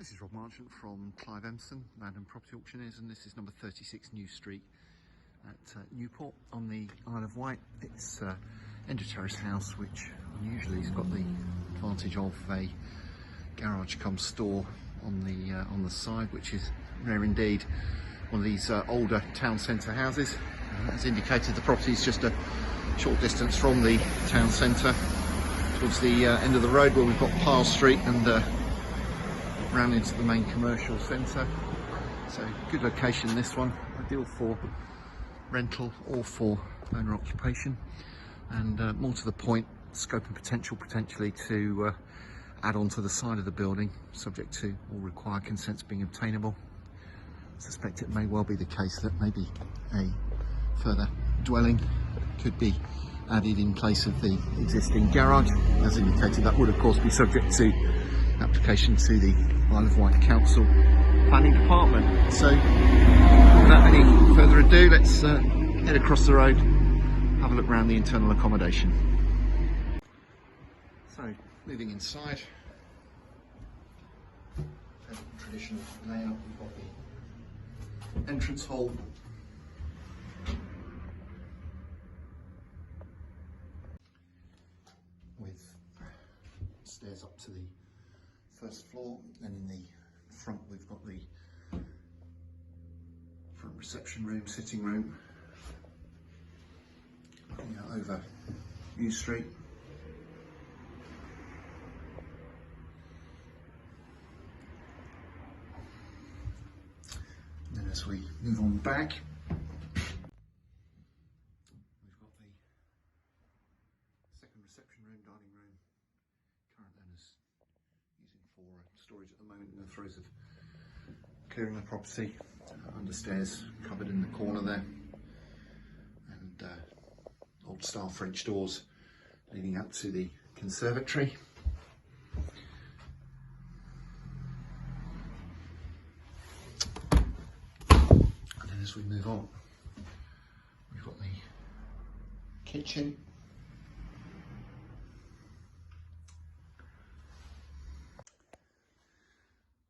This is Rob Marchant from Clive Empson, Land and Property Auctioneers, and this is number 36 New Street at Newport on the Isle of Wight. It's an end-terrace house which unusually has got the advantage of a garage cum store on the side, which is rare indeed. One of these older town centre houses. As indicated, the property is just a short distance from the town centre, towards the end of the road where we've got Pyle Street and round into the main commercial centre. So good location, this one, ideal for rental or for owner occupation, and more to the point, scope and potential potentially to add on to the side of the building, subject to all required consents being obtainable. I suspect it may well be the case that maybe a further dwelling could be added in place of the existing garage. As indicated, that would of course be subject to application to the Isle of Wight Council Planning Department. So without any further ado, let's head across the road, have a look around the internal accommodation. So moving inside, traditional layout, we've got the entrance hall, with stairs up to the first floor. Then in the front we've got the front reception room, sitting room, looking out over New Street. And then as we move on back, we've got the second reception room, dining room, current owners using for storage at the moment in the throes of clearing the property. Under stairs, cupboard in the corner there, and old style French doors leading up to the conservatory. And then as we move on, we've got the kitchen.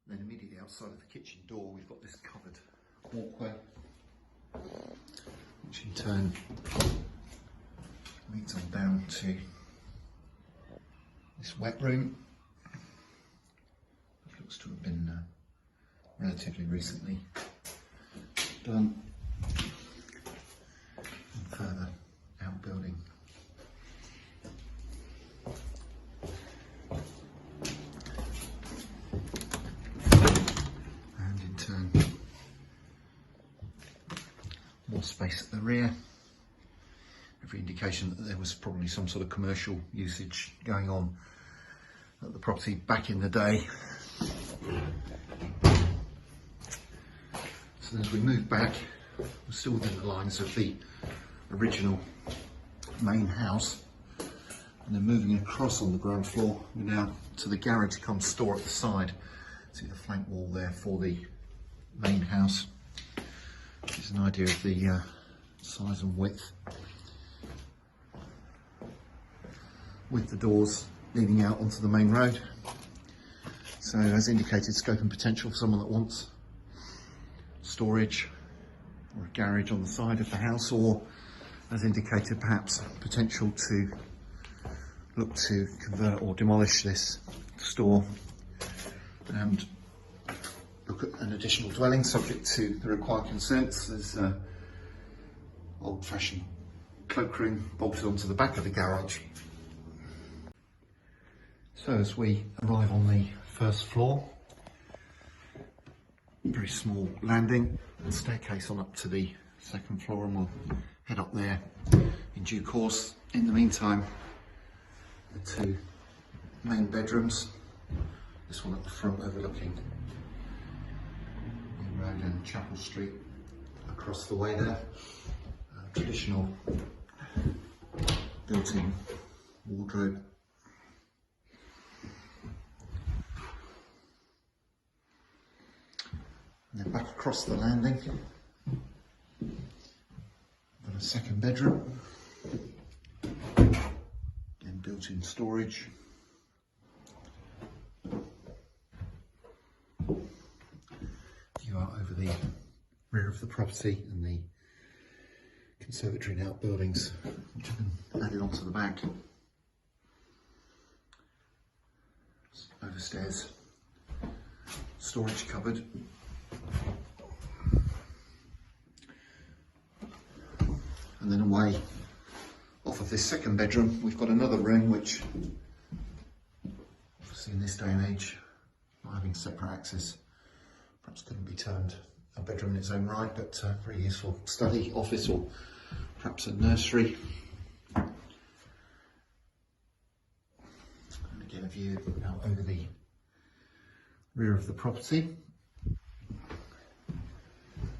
Then immediately outside of the kitchen door we've got this covered walkway, which in turn leads on down to this wet room, which looks to have been relatively recently done, and further outbuilding. More space at the rear. Every indication that there was probably some sort of commercial usage going on at the property back in the day. So as we move back, we're still within the lines of the original main house, and then moving across on the ground floor, we're now to the garage cum store at the side. See the flank wall there for the main house. Gives an idea of the size and width, with the doors leading out onto the main road. So as indicated, scope and potential for someone that wants storage or a garage on the side of the house, or as indicated perhaps potential to look to convert or demolish this store and look at an additional dwelling subject to the required consents. There's old-fashioned cloakroom bolted onto the back of the garage. So as we arrive on the first floor, very small landing and staircase on up to the second floor, and we'll head up there in due course. In the meantime, the two main bedrooms, this one at the front overlooking Road and Chapel Street across the way there. Traditional built-in wardrobe. And then back across the landing, got a second bedroom, and built-in storage. out over the rear of the property and the conservatory and outbuildings, which have been added onto the back. Overstairs storage cupboard. And then away off of this second bedroom, we've got another room which, obviously in this day and age, not having separate access, perhaps couldn't be termed a bedroom in its own right, but very useful study, office, or perhaps a nursery. And again, a view out over the rear of the property.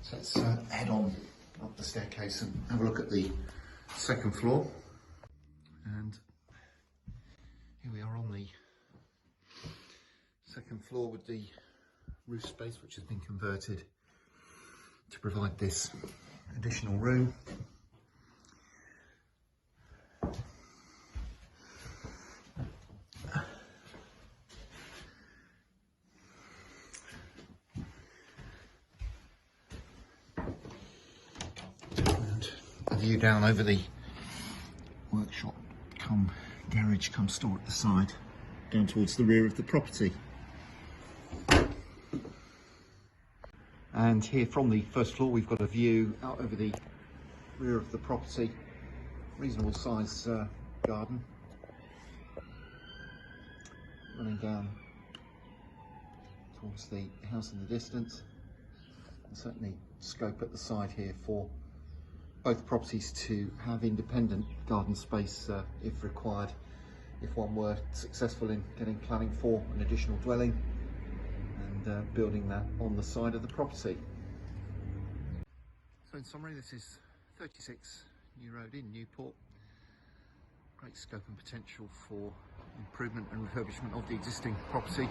So let's head on up the staircase and have a look at the second floor. And here we are on the second floor with the roof space, which has been converted to provide this additional room. And a view down over the workshop come garage come store at the side, down towards the rear of the property. And here from the first floor we've got a view out over the rear of the property. Reasonable size garden running down towards the house in the distance, and certainly scope at the side here for both properties to have independent garden space if required, if one were successful in getting planning for an additional dwelling and building that on the side of the property. So in summary, this is 36 New Road in Newport. Great scope and potential for improvement and refurbishment of the existing property,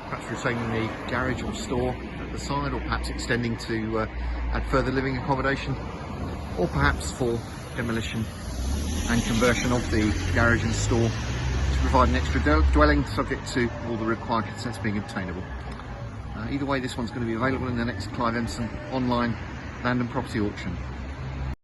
perhaps retaining the garage or store at the side, or perhaps extending to add further living accommodation, or perhaps for demolition and conversion of the garage and store to provide an extra dwelling, subject to all the required consents being obtainable. Either way, this one's going to be available in the next Clive Empson online land and property auction.